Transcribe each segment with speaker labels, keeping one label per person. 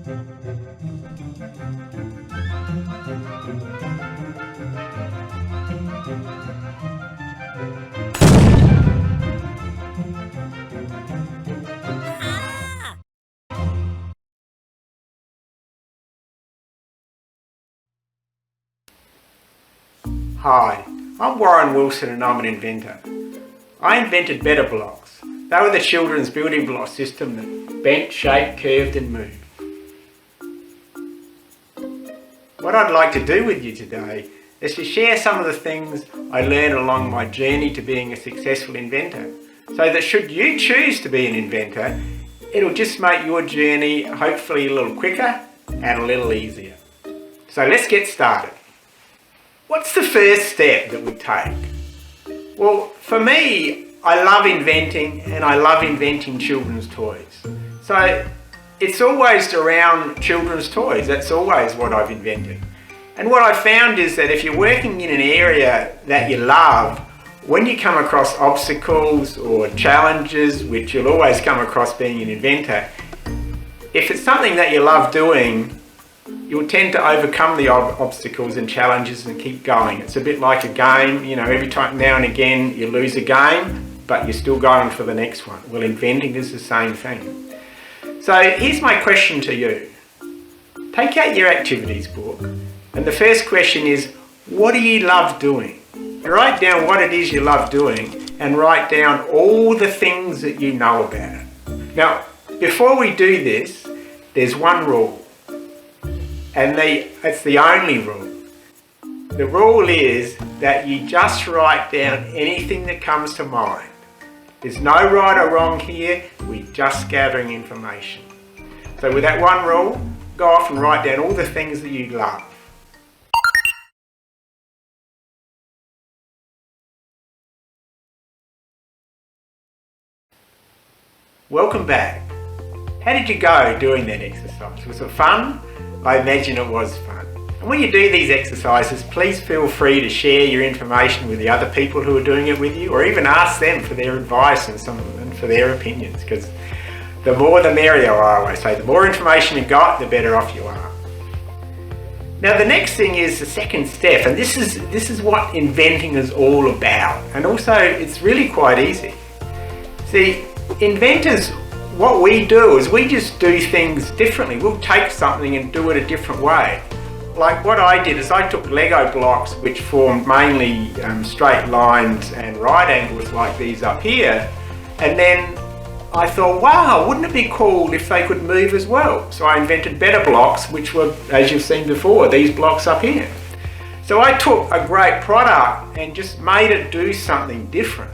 Speaker 1: Hi, I'm Warren Wilson and I'm an inventor. I invented Better Blocks. They were the children's building block system that bent, shaped, curved and moved. What I'd like to do with you today is to share some of the things I learned along my journey to being a successful inventor, so that should you choose to be an inventor, it'll just make your journey hopefully a little quicker and a little easier. So let's get started. What's the first step that we take? Well, for me, I love inventing and I love inventing children's toys. So it's always around children's toys. That's always what I've invented. And what I've found is that if you're working in an area that you love, when you come across obstacles or challenges, which you'll always come across being an inventor, if it's something that you love doing, you'll tend to overcome the obstacles and challenges and keep going. It's a bit like a game, you know, every time now and again you lose a game, but you're still going for the next one. Well, inventing is the same thing. So here's my question to you. Take out your activities book, and the first question is, what do you love doing? Write down what it is you love doing and write down all the things that you know about it. Now, before we do this, there's one rule. And it's the only rule. The rule is that you just write down anything that comes to mind. There's no right or wrong here, we're just gathering information. So with that one rule, go off and write down all the things that you love. Welcome back. How did you go doing that exercise? Was it fun? I imagine it was fun. And when you do these exercises, please feel free to share your information with the other people who are doing it with you, or even ask them for their advice and for their opinions, because the more the merrier, I always say. The more information you got, the better off you are. Now the next thing is the second step, and this is what inventing is all about. And also it's really quite easy. See, inventors, what we do is we just do things differently. We'll take something and do it a different way. Like what I did is I took Lego blocks which formed mainly straight lines and right angles like these up here, and then I thought, wow, wouldn't it be cool if they could move as well? So I invented Better Blocks, which were, as you've seen before, these blocks up here. So I took a great product and just made it do something different.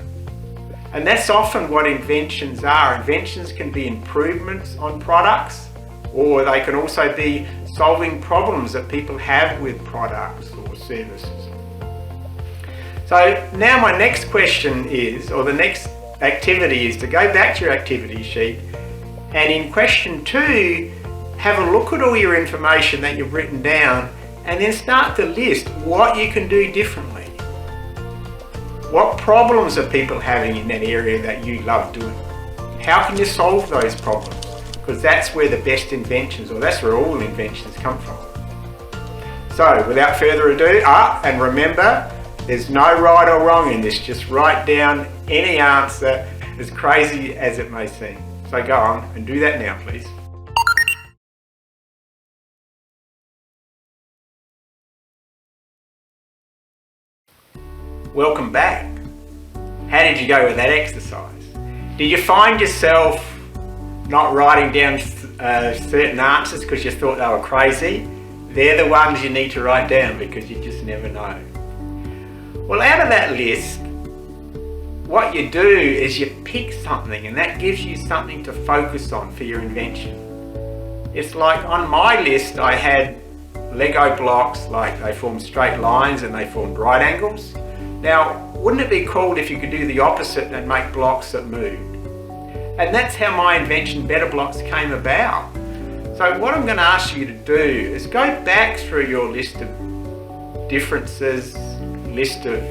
Speaker 1: And that's often what inventions are. Inventions can be improvements on products, or they can also be solving problems that people have with products or services. So now my next question is, or the next activity is to go back to your activity sheet, and in question 2, have a look at all your information that you've written down and then start to list what you can do differently. What problems are people having in that area that you love doing? How can you solve those problems? Because that's where the best inventions, or that's where all inventions come from. So without further ado, and remember, there's no right or wrong in this. Just write down any answer, as crazy as it may seem. So go on and do that now, please. Welcome back. How did you go with that exercise? Did you find yourself not writing down certain answers because you thought they were crazy? They're the ones you need to write down because you just never know. Well, out of that list, what you do is you pick something, and that gives you something to focus on for your invention. It's like on my list I had Lego blocks, like they formed straight lines and they formed right angles. Now, wouldn't it be cool if you could do the opposite and make blocks that moved? And that's how my invention Better Blocks came about. So what I'm going to ask you to do is go back through your list of differences, list of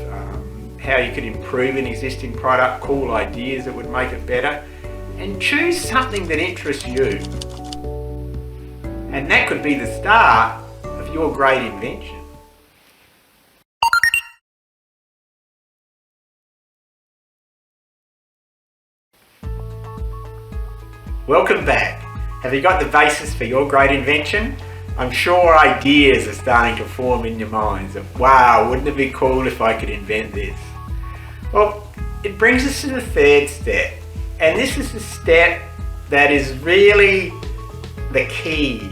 Speaker 1: how you could improve an existing product, cool ideas that would make it better, and choose something that interests you. And that could be the start of your great invention. Welcome back. Have you got the basis for your great invention? I'm sure ideas are starting to form in your minds of, wow, wouldn't it be cool if I could invent this? Well, it brings us to the third step. And this is the step that is really the key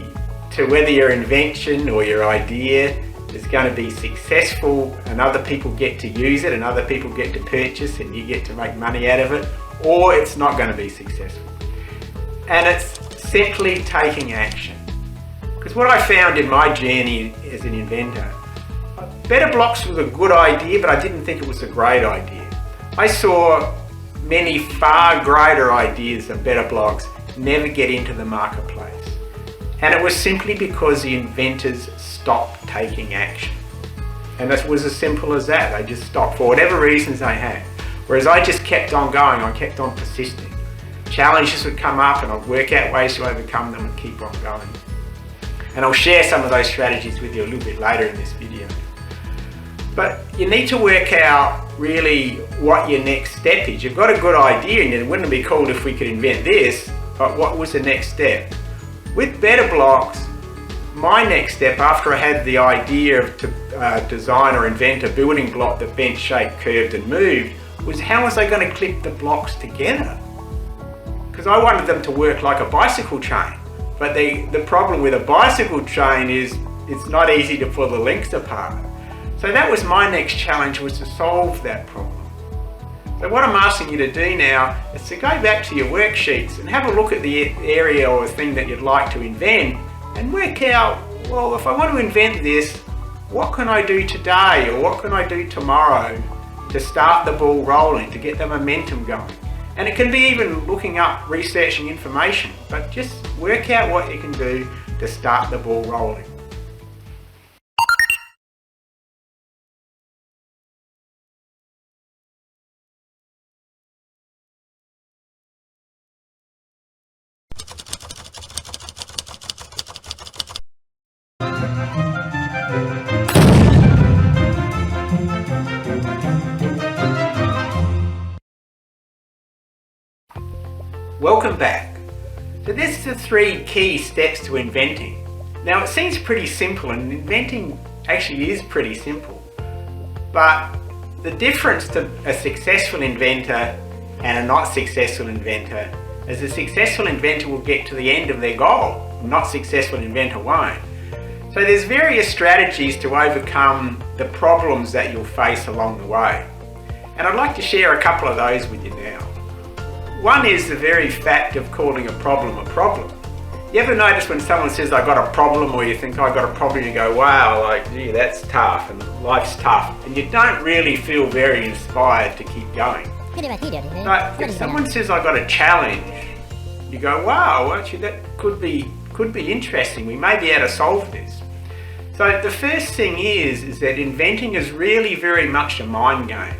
Speaker 1: to whether your invention or your idea is going to be successful and other people get to use it and other people get to purchase and you get to make money out of it, or it's not going to be successful. And it's simply taking action. Because what I found in my journey as an inventor, Better Blocks was a good idea, but I didn't think it was a great idea. I saw many far greater ideas than Better Blocks never get into the marketplace. And it was simply because the inventors stopped taking action. And it was as simple as that. They just stopped for whatever reasons they had. Whereas I just kept on going, I kept on persisting. Challenges would come up and I'd work out ways to overcome them and keep on going. And I'll share some of those strategies with you a little bit later in this video. But you need to work out really what your next step is. You've got a good idea and it wouldn't be cool if we could invent this, but what was the next step? With Better Blocks, my next step after I had the idea to design or invent a building block that bent, shaped, curved and moved was how was I going to clip the blocks together? Because I wanted them to work like a bicycle chain. But the problem with a bicycle chain is it's not easy to pull the links apart. So that was my next challenge, was to solve that problem. So what I'm asking you to do now is to go back to your worksheets and have a look at the area or thing that you'd like to invent and work out, well, if I want to invent this, what can I do today or what can I do tomorrow to start the ball rolling, to get the momentum going? And it can be even looking up, researching information, but just work out what you can do to start the ball rolling. Welcome back. So this is the 3 key steps to inventing. Now it seems pretty simple, and inventing actually is pretty simple. But the difference to a successful inventor and a not successful inventor is a successful inventor will get to the end of their goal. A not successful inventor won't. So there's various strategies to overcome the problems that you'll face along the way. And I'd like to share a couple of those with you now. One is the very fact of calling a problem a problem. You ever notice when someone says, I got a problem, or you think, I got a problem, you go, wow, like, gee, that's tough, and life's tough. And you don't really feel very inspired to keep going. But if someone says, I got a challenge, you go, wow, actually that could be interesting. We may be able to solve this. So the first thing is that inventing is really very much a mind game.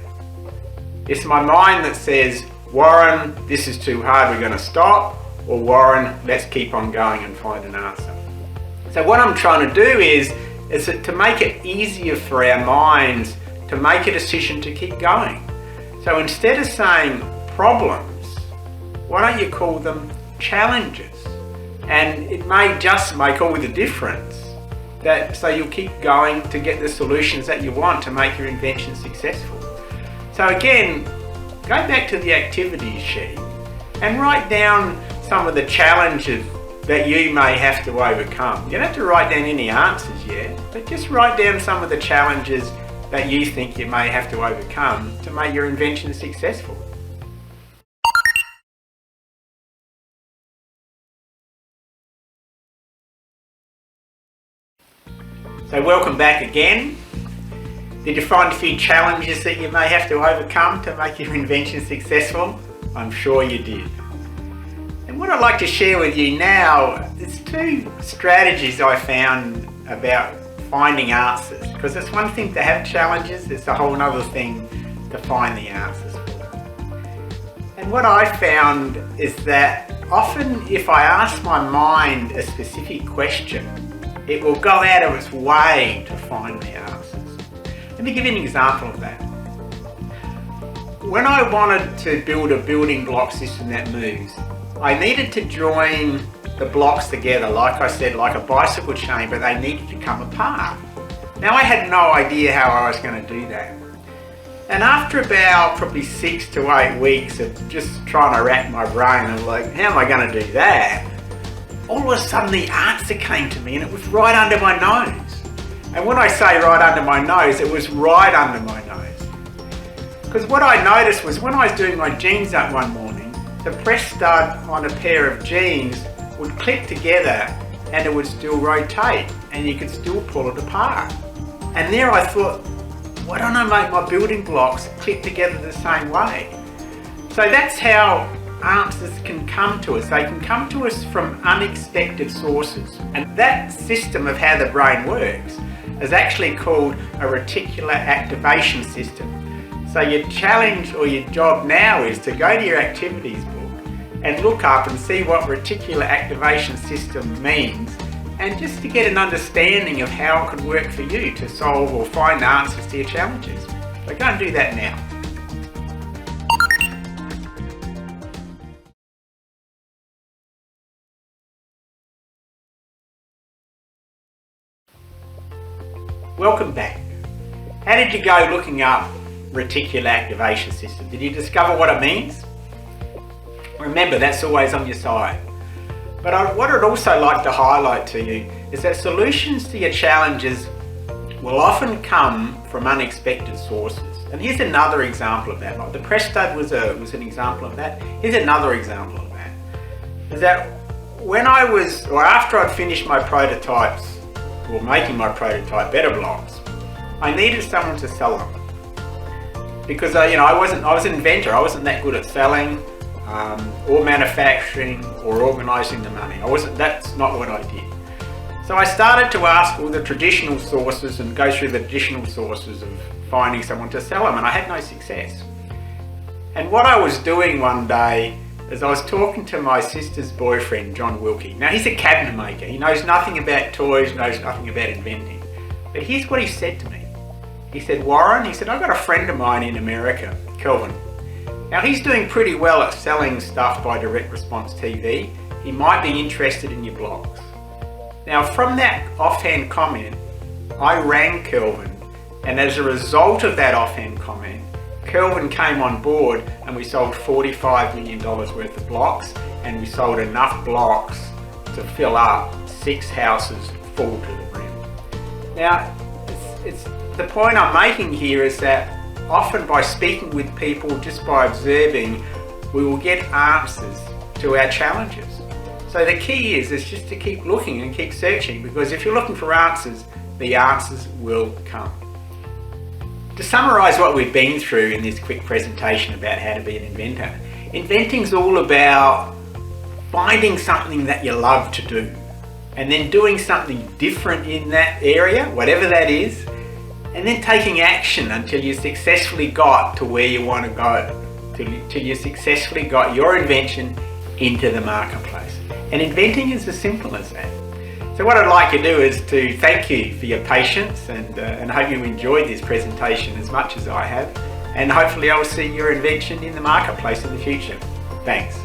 Speaker 1: It's my mind that says, Warren, this is too hard, we're going to stop, or Warren, let's keep on going and find an answer. So what I'm trying to do is to make it easier for our minds to make a decision to keep going. So instead of saying problems, why don't you call them challenges? And it may just make all the difference. So you'll keep going to get the solutions that you want to make your invention successful. So again, go back to the activities sheet and write down some of the challenges that you may have to overcome. You don't have to write down any answers yet, but just write down some of the challenges that you think you may have to overcome to make your invention successful. So welcome back again. Did you find a few challenges that you may have to overcome to make your invention successful? I'm sure you did. And what I'd like to share with you now, there's 2 strategies I found about finding answers. Because it's one thing to have challenges, it's a whole other thing to find the answers for them. And what I found is that often if I ask my mind a specific question, it will go out of its way to find the answers. Let me give you an example of that. When I wanted to build a building block system that moves, I needed to join the blocks together, like I said, like a bicycle chain, but they needed to come apart. Now I had no idea how I was going to do that. And after about probably 6 to 8 weeks of just trying to wrap my brain, I'm like, how am I going to do that? All of a sudden the answer came to me, and it was right under my nose. And when I say right under my nose, it was right under my nose. Because what I noticed was when I was doing my jeans up one morning, the press stud on a pair of jeans would click together and it would still rotate and you could still pull it apart. And there I thought, why don't I make my building blocks click together the same way? So that's how answers can come to us. They can come to us from unexpected sources. And that system of how the brain works is actually called a reticular activation system. So your challenge or your job now is to go to your activities book and look up and see what reticular activation system means, and just to get an understanding of how it could work for you to solve or find answers to your challenges. So go and do that now. Welcome back. How did you go looking up reticular activation system? Did you discover what it means? Remember, that's always on your side. But what I'd also like to highlight to you is that solutions to your challenges will often come from unexpected sources. And here's another example of that. Like the press stud was an example of that. Here's another example of that. Is that when after I'd finished my prototypes, or making my prototype better blocks, I needed someone to sell them. Because I was an inventor, I wasn't that good at selling, or manufacturing, or organising the money. That's not what I did. So I started to ask all the traditional sources and go through the traditional sources of finding someone to sell them, and I had no success. And what I was doing one day is I was talking to my sister's boyfriend, John Wilkie. Now he's a cabinet maker. He knows nothing about toys, knows nothing about inventing. But here's what he said to me. He said, Warren, he said, I've got a friend of mine in America, Kelvin. Now he's doing pretty well at selling stuff by direct response TV. He might be interested in your blogs. Now from that offhand comment, I rang Kelvin, and as a result of that offhand comment, Kelvin came on board and we sold $45 million worth of blocks, and we sold enough blocks to fill up 6 houses full to the brim. Now, it's the point I'm making here is that often by speaking with people, just by observing, we will get answers to our challenges. So the key is just to keep looking and keep searching, because if you're looking for answers, the answers will come. To summarise what we've been through in this quick presentation about how to be an inventor, inventing's all about finding something that you love to do, and then doing something different in that area, whatever that is, and then taking action until you successfully got to where you want to go, till you successfully got your invention into the marketplace. And inventing is as simple as that. So what I'd like to do is to thank you for your patience, and hope you enjoyed this presentation as much as I have, and hopefully I'll see your invention in the marketplace in the future. Thanks.